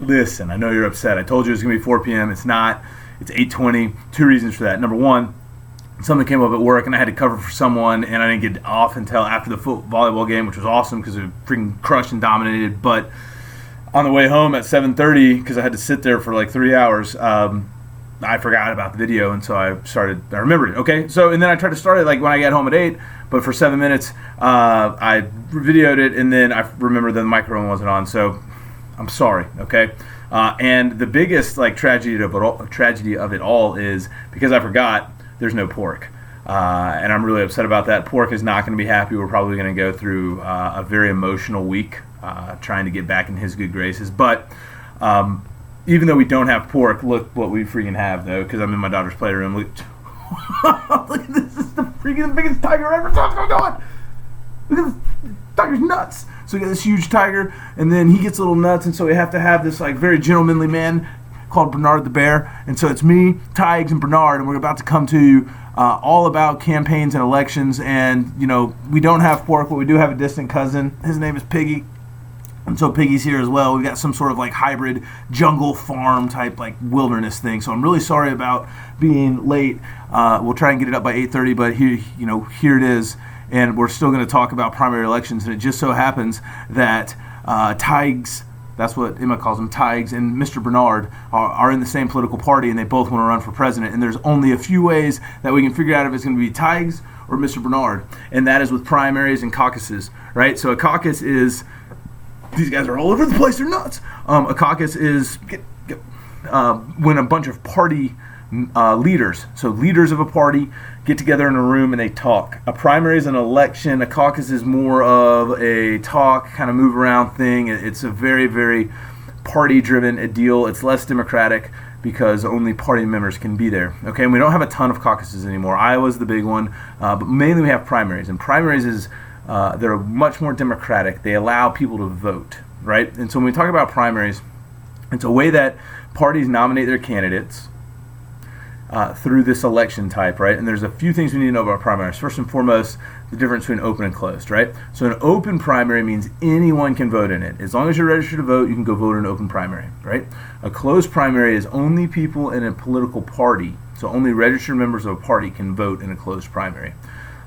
Listen, I know you're upset. I told you it was going to be 4 p.m. It's not. It's 8:20. Two reasons for that. Number one, something came up at work and I had to cover for someone, and I didn't get off until after the volleyball game, which was awesome because it freaking crushed and dominated. But on the way home at 7:30, because I had to sit there for like 3 hours, I forgot about the video, and so I remembered it. Okay, so and then I tried to start it like when I get home at 8, but for 7 minutes, I videoed it, and then I remembered that the microphone wasn't on. So I'm sorry. Okay, and the biggest like tragedy of it all is because I forgot. There's no pork, and I'm really upset about that. Pork is not going to be happy. We're probably going to go through a very emotional week trying to get back in his good graces. But even though we don't have pork, look what we freaking have, though, because I'm in my daughter's playroom. Look, look at this. This is the freaking biggest tiger ever. What's going on? Look at this. Tiger's nuts. So we got this huge tiger, and then he gets a little nuts, and so we have to have this like very gentlemanly man called Bernard the Bear. And so it's me, Tiggs, and Bernard, and we're about to come to you all about campaigns and elections. And, you know, we don't have pork, but we do have a distant cousin. His name is Piggy. And so Piggy's here as well. We've got some sort of like hybrid jungle farm type like wilderness thing. So I'm really sorry about being late. We'll try and get it up by 8:30, but here it is. And we're still going to talk about primary elections. And it just so happens that Tiggs, that's what Emma calls him, Tiggs, and Mr. Bernard are in the same political party, and they both want to run for president. And there's only a few ways that we can figure out if it's going to be Tiggs or Mr. Bernard, and that is with primaries and caucuses, right? So a caucus is, these guys are all over the place, they're nuts. A caucus is when a bunch of party leaders, so leaders of a party, get together in a room and they talk. A primary is an election. A caucus is more of a talk, kind of move around thing. It's a very, very party-driven deal. It's less democratic because only party members can be there. Okay, and we don't have a ton of caucuses anymore. Iowa's the big one, but mainly we have primaries. And primaries is they're much more democratic. They allow people to vote, right? And so when we talk about primaries, it's a way that parties nominate their candidates through this election type, right? And there's a few things we need to know about primaries. First and foremost, the difference between open and closed, right? So an open primary means anyone can vote in it. As long as you're registered to vote, you can go vote in an open primary, right? A closed primary is only people in a political party, so only registered members of a party can vote in a closed primary.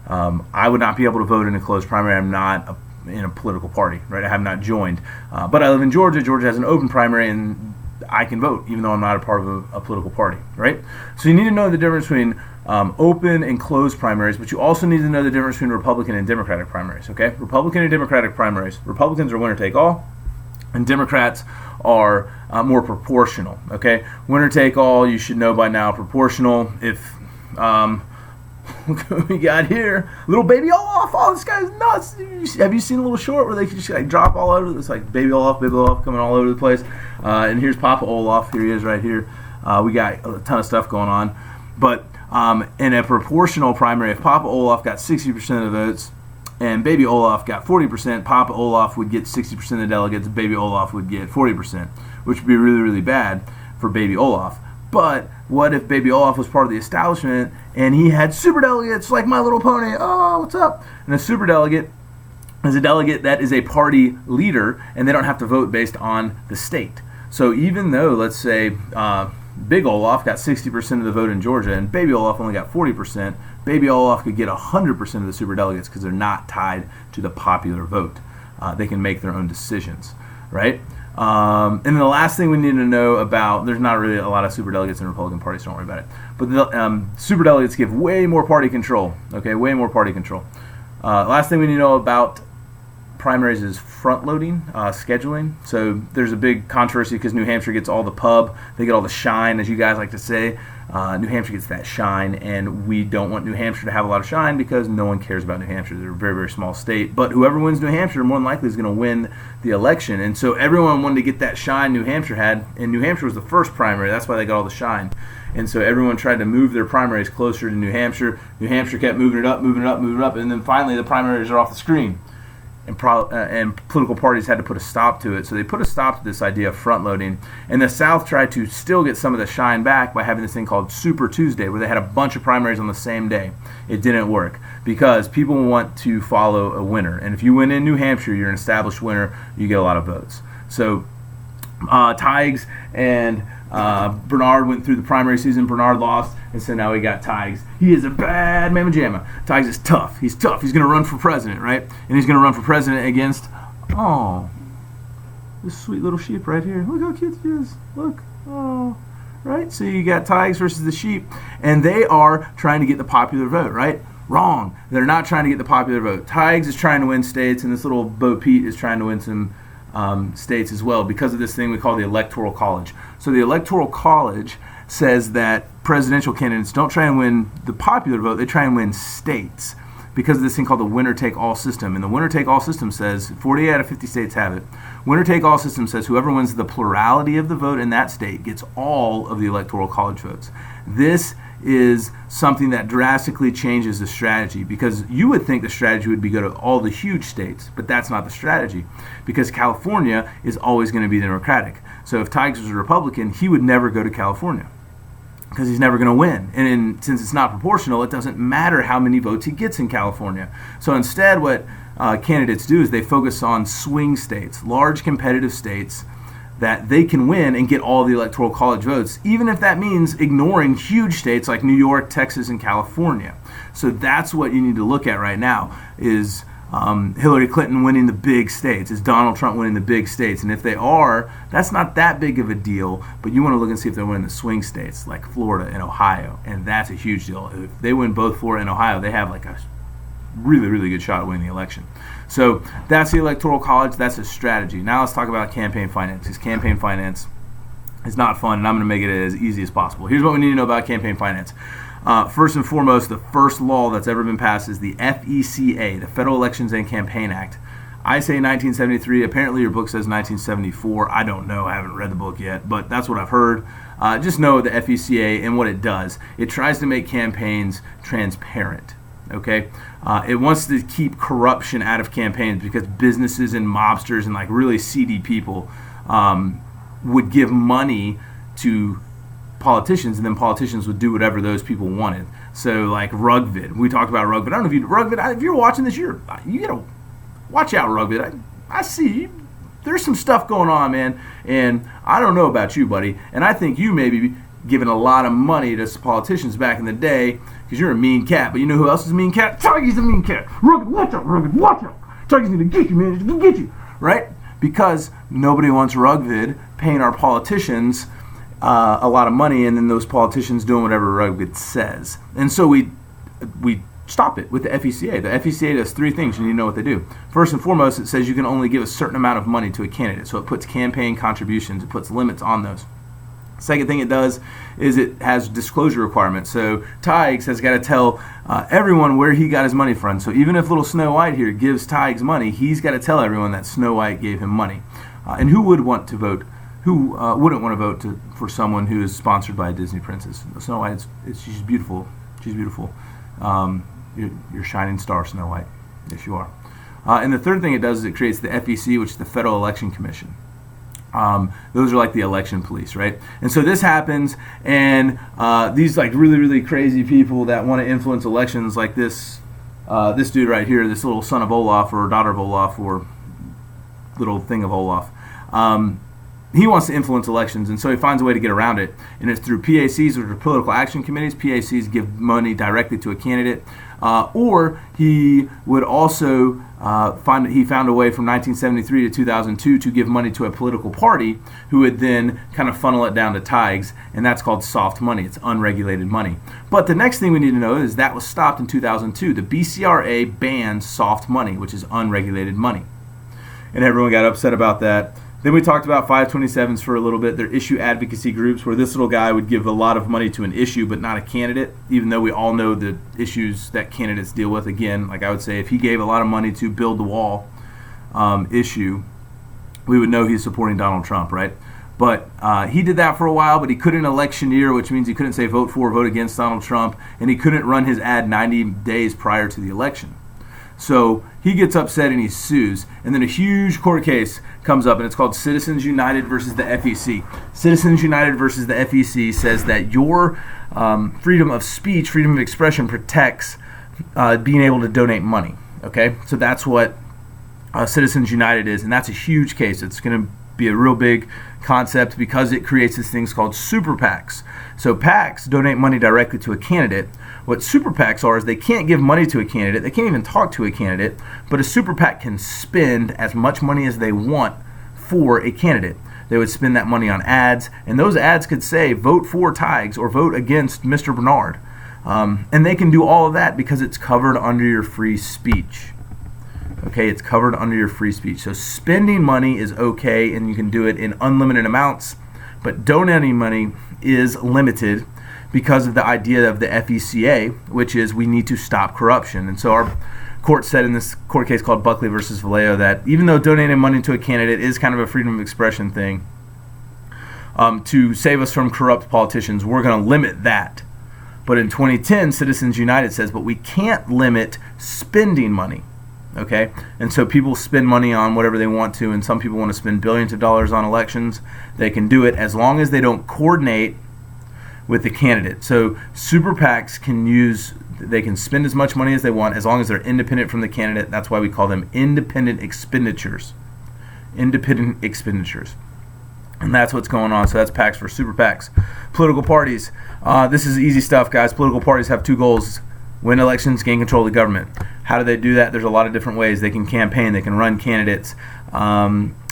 I would not be able to vote in a closed primary. I'm not in a political party, right? I have not joined. But I live in Georgia. Georgia has an open primary, and I can vote, even though I'm not a part of a political party, right? So you need to know the difference between open and closed primaries, but you also need to know the difference between Republican and Democratic primaries, okay? Republican and Democratic primaries. Republicans are winner take all, and Democrats are more proportional, okay? Winner take all, you should know by now. Proportional, if we got here, little baby Olaf. Oh, this guy's nuts. Have you seen a little short where they can just like drop all over? It's like baby Olaf coming all over the place. And here's Papa Olaf. Here he is right here. We got a ton of stuff going on. But in a proportional primary, if Papa Olaf got 60% of the votes and baby Olaf got 40%, Papa Olaf would get 60% of the delegates, baby Olaf would get 40%, which would be really, really bad for baby Olaf. But what if baby Olaf was part of the establishment and he had super delegates like My Little Pony? Oh, what's up? And a super delegate is a delegate that is a party leader, and they don't have to vote based on the state. So even though, let's say, Big Olaf got 60% of the vote in Georgia and baby Olaf only got 40%, baby Olaf could get 100% of the super delegates because they're not tied to the popular vote. They can make their own decisions, right? And then the last thing we need to know about, there's not really a lot of superdelegates in Republican Party, so don't worry about it. But the superdelegates give way more party control, okay, way more party control. Last thing we need to know about primaries is front-loading, scheduling. So there's a big controversy because New Hampshire gets all the pub, they get all the shine, as you guys like to say. New Hampshire gets that shine, and we don't want New Hampshire to have a lot of shine because no one cares about New Hampshire. They're a very, very small state. But whoever wins New Hampshire more than likely is going to win the election. And so everyone wanted to get that shine New Hampshire had, and New Hampshire was the first primary. That's why they got all the shine. And so everyone tried to move their primaries closer to New Hampshire. New Hampshire kept moving it up, and then finally the primaries are off the screen. And political parties had to put a stop to it. So they put a stop to this idea of front-loading. And the South tried to still get some of the shine back by having this thing called Super Tuesday, where they had a bunch of primaries on the same day. It didn't work because people want to follow a winner. And if you win in New Hampshire, you're an established winner, you get a lot of votes. So Tiges and Bernard went through the primary season. Bernard lost, and so now we got Tiges. He is a bad mamma jamma. Tiges is tough. He's tough. He's going to run for president, right? And he's going to run for president against, this sweet little sheep right here. Look how cute he is. Look. Oh. Right? So you got Tiges versus the sheep, and they are trying to get the popular vote, right? Wrong. They're not trying to get the popular vote. Tiges is trying to win states, and this little Bo Peep is trying to win some states as well because of this thing we call the Electoral College. So the Electoral College says that presidential candidates don't try and win the popular vote, they try and win states because of this thing called the winner-take-all system. And the winner-take-all system says, 48 out of 50 states have it, winner-take-all system says whoever wins the plurality of the vote in that state gets all of the Electoral College votes. This is something that drastically changes the strategy because you would think the strategy would be go to all the huge states, but that's not the strategy because California is always going to be Democratic. So if Tigers was a Republican, he would never go to California because he's never going to win. And since it's not proportional, it doesn't matter how many votes he gets in California. So instead what candidates do is they focus on swing states, large competitive states that they can win and get all the Electoral College votes, even if that means ignoring huge states like New York, Texas, and California. So that's what you need to look at right now is Hillary Clinton winning the big states? Is Donald Trump winning the big states? And if they are, that's not that big of a deal, but you want to look and see if they're winning the swing states like Florida and Ohio, and that's a huge deal. If they win both Florida and Ohio, they have like a really, really good shot at winning the election. So that's the Electoral College. That's a strategy. Now let's talk about campaign finance, because campaign finance is not fun, and I'm going to make it as easy as possible. Here's what we need to know about campaign finance. First and foremost, the first law that's ever been passed is the FECA, the Federal Elections and Campaign Act. I say 1973. Apparently your book says 1974. I don't know. I haven't read the book yet, but that's what I've heard. Just know the FECA and what it does. It tries to make campaigns transparent. Okay? It wants to keep corruption out of campaigns because businesses and mobsters and like really seedy people would give money to politicians, and then politicians would do whatever those people wanted. So like Rugvid, we talked about Rugvid. I don't know if you Rugvid. If you're watching this, you gotta watch out, Rugvid. I see you. There's some stuff going on, man, and I don't know about you, buddy. And I think you may be giving a lot of money to politicians back in the day because you're a mean cat. But you know who else is a mean cat? Tiger's a mean cat. Rugvid, watch out, Rugvid, watch out. Tiger's gonna get you, man. He's gonna get you, right? Because nobody wants Rugvid paying our politicians a lot of money, and then those politicians doing whatever Rugvid says. And so we stop it with the FECA. The FECA does three things. You need to know what they do. First and foremost, it says you can only give a certain amount of money to a candidate. So it puts campaign contributions. It puts limits on those. Second thing it does is it has disclosure requirements. So Tiggs has got to tell everyone where he got his money from. So even if little Snow White here gives Tiggs money, he's got to tell everyone that Snow White gave him money. And who would want to vote? Who wouldn't want to vote for someone who is sponsored by a Disney princess? Snow White, she's beautiful. She's beautiful. You're shining star, Snow White. Yes, you are. And the third thing it does is it creates the FEC, which is the Federal Election Commission. Those are like the election police, right? And so this happens, and these like really, really crazy people that want to influence elections, like this dude right here, this little son of Olaf or daughter of Olaf or little thing of Olaf. He wants to influence elections, and so he finds a way to get around it, and it's through PACs, which are political action committees. PACs give money directly to a candidate, or he would also found a way from 1973 to 2002 to give money to a political party who would then kind of funnel it down to Tiggs, and that's called soft money. It's unregulated money. But the next thing we need to know is that was stopped in 2002. The BCRA banned soft money, which is unregulated money, and everyone got upset about that. Then we talked about 527s for a little bit. They're issue advocacy groups where this little guy would give a lot of money to an issue but not a candidate, even though we all know the issues that candidates deal with. Again, like I would say, if he gave a lot of money to build the wall issue, we would know he's supporting Donald Trump, right? But he did that for a while, but he couldn't electioneer, which means he couldn't say vote for or vote against Donald Trump, and he couldn't run his ad 90 days prior to the election. So he gets upset and he sues, and then a huge court case comes up, and it's called Citizens United versus the FEC. Citizens United versus the FEC says that your freedom of speech, freedom of expression protects being able to donate money. Okay, so that's what Citizens United is, and that's a huge case. It's going to be a real big concept because it creates these things called super PACs. So PACs donate money directly to a candidate. What super PACs are is they can't give money to a candidate, they can't even talk to a candidate, but a super PAC can spend as much money as they want for a candidate. They would spend that money on ads, and those ads could say, vote for Tiggs or vote against Mr. Bernard. And they can do all of that because it's covered under your free speech. Okay, it's covered under your free speech. So spending money is okay, and you can do it in unlimited amounts, but donating money is limited because of the idea of the FECA, which is we need to stop corruption. And so our court said in this court case called Buckley versus Vallejo that even though donating money to a candidate is kind of a freedom of expression thing, to save us from corrupt politicians, we're going to limit that. But in 2010, Citizens United says, but we can't limit spending money. Okay, and so people spend money on whatever they want to, and some people want to spend billions of dollars on elections. They can do it as long as they don't coordinate with the candidate. So super PACs they can spend as much money as they want as long as they're independent from the candidate. That's why we call them independent expenditures. Independent expenditures. And that's what's going on. So that's PACs for super PACs. Political parties. This is easy stuff, guys. Political parties have two goals: win elections, gain control of the government. How do they do that? There's a lot of different ways. They can campaign, they can run candidates.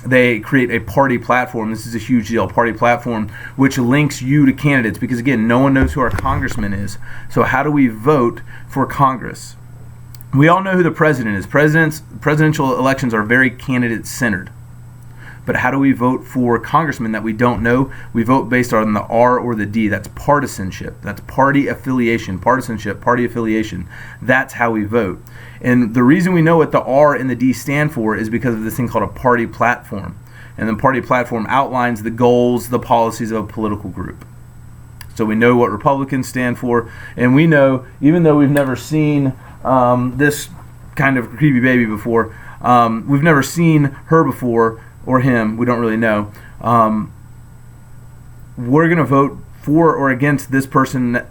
They create a party platform. This is a huge deal. Party platform, which links you to candidates, because again, no one knows who our congressman is. So how do we vote for Congress? We all know who the president is. Presidential elections are very candidate-centered. But how do we vote for congressmen that we don't know? We vote based on the R or the D. That's partisanship. That's party affiliation. Partisanship, party affiliation. That's how we vote. And the reason we know what the R and the D stand for is because of this thing called a party platform. And the party platform outlines the goals, the policies of a political group. So we know what Republicans stand for. And we know, even though we've never seen this kind of creepy baby before, we've never seen her before, or him, we don't really know. We're going to vote for or against this person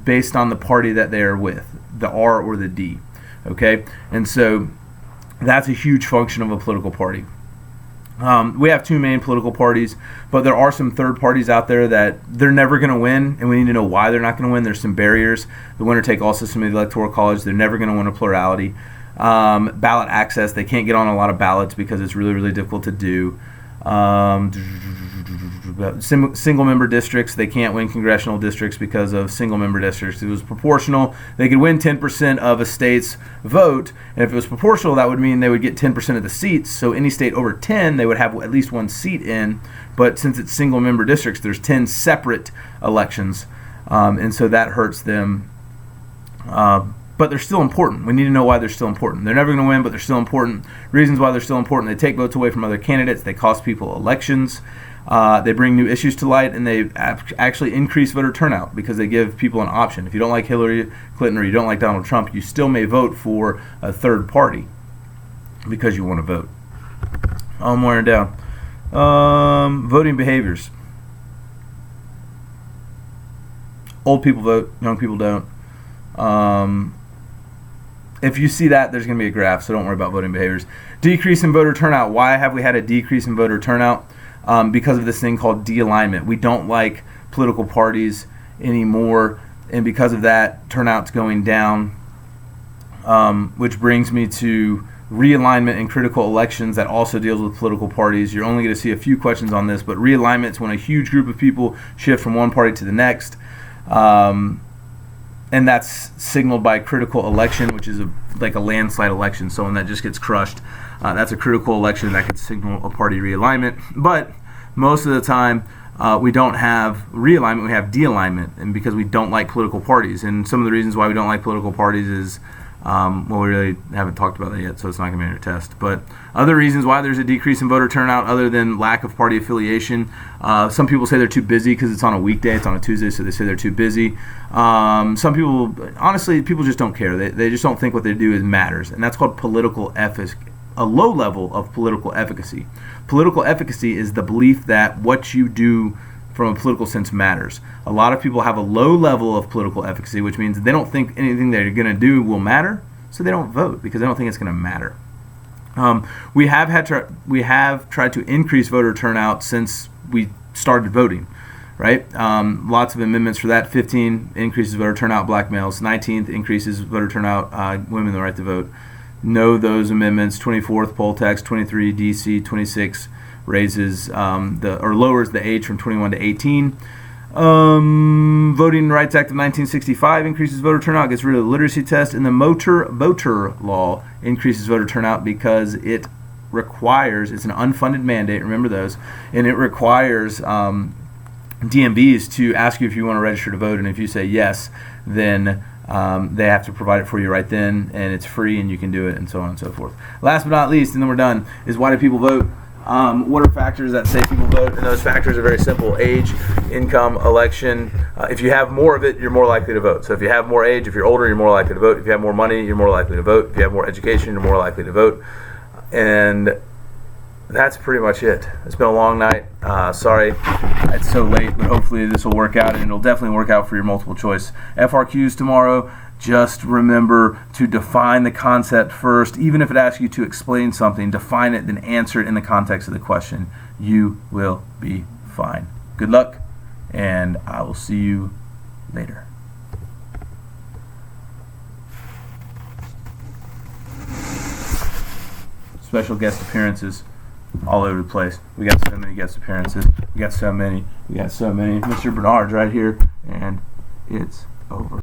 based on the party that they are with, the R or the D. Okay? And so that's a huge function of a political party. We have two main political parties, but there are some third parties out there that they're never going to win, and we need to know why they're not going to win. There's some barriers. The winner-take-all system of the Electoral College, they're never going to win a plurality. Ballot access, they can't get on a lot of ballots because it's really, really difficult to do. Single member districts, they can't win congressional districts because of single member districts. If it was proportional, they could win 10% of a state's vote, and if it was proportional, that would mean they would get 10% of the seats. So any state over 10, they would have at least one seat in, but since it's single member districts, there's 10 separate elections, and so that hurts them. But they're still important. We need to know why they're still important. They're never going to win, but they're still important. Reasons why they're still important: they take votes away from other candidates, they cost people elections, they bring new issues to light, and they actually increase voter turnout because they give people an option. If you don't like Hillary Clinton or you don't like Donald Trump, you still may vote for a third party because you want to vote. I'm wearing down. Voting behaviors. Old people vote, young people don't. If you see that, there's going to be a graph, so don't worry about voting behaviors. Decrease in voter turnout. Why have we had a decrease in voter turnout? Because of this thing called de-alignment. We don't like political parties anymore, and because of that, turnout's going down, which brings me to realignment in critical elections. That also deals with political parties. You're only going to see a few questions on this, but realignment is when a huge group of people shift from one party to the next. And that's signaled by critical election, which is like a landslide election. So when that just gets crushed, that's a critical election that could signal a party realignment. But most of the time, we don't have realignment, we have de-alignment, and because we don't like political parties. And some of the reasons why we don't like political parties is, well, we really haven't talked about that yet, so it's not going to be on your test. But other reasons why there's a decrease in voter turnout other than lack of party affiliation. Some people say they're too busy because it's on a weekday, it's on a Tuesday, so they say they're too busy. Some people, honestly, people just don't care. They just don't think what they do matters, and that's called political efficacy, a low level of political efficacy. Political efficacy is the belief that what you do from a political sense matters. A lot of people have a low level of political efficacy, which means they don't think anything they're going to do will matter, so they don't vote because they don't think it's going to matter. We have tried to increase voter turnout since we started voting, right? Lots of amendments for that. 15 increases voter turnout, black males. 19th increases voter turnout, women the right to vote. No, those amendments. 24th poll tax. 23 DC. 26 raises lowers the age from 21 to 18. Voting Rights Act of 1965 increases voter turnout, gets rid of the literacy test, and the motor voter law increases voter turnout because it requires, it's an unfunded mandate, remember those, and it requires DMVs to ask you if you want to register to vote, and if you say yes, then they have to provide it for you right then, and it's free, and you can do it, and so on and so forth. Last but not least, and then we're done, is why do people vote? What are factors that say people vote? And those factors are very simple: age, income, election. If you have more of it, you're more likely to vote. So if you have more age, if you're older, you're more likely to vote. If you have more money, you're more likely to vote. If you have more education, you're more likely to vote. And that's pretty much it. It's been a long night. Sorry it's so late, but hopefully this will work out, and it'll definitely work out for your multiple choice. FRQs tomorrow. Just remember to define the concept first. Even if it asks you to explain something, define it, then answer it in the context of the question. You will be fine. Good luck, and I will see you later. Special guest appearances all over the place. We got so many guest appearances. We got so many. Mr. Bernard's right here, and it's over.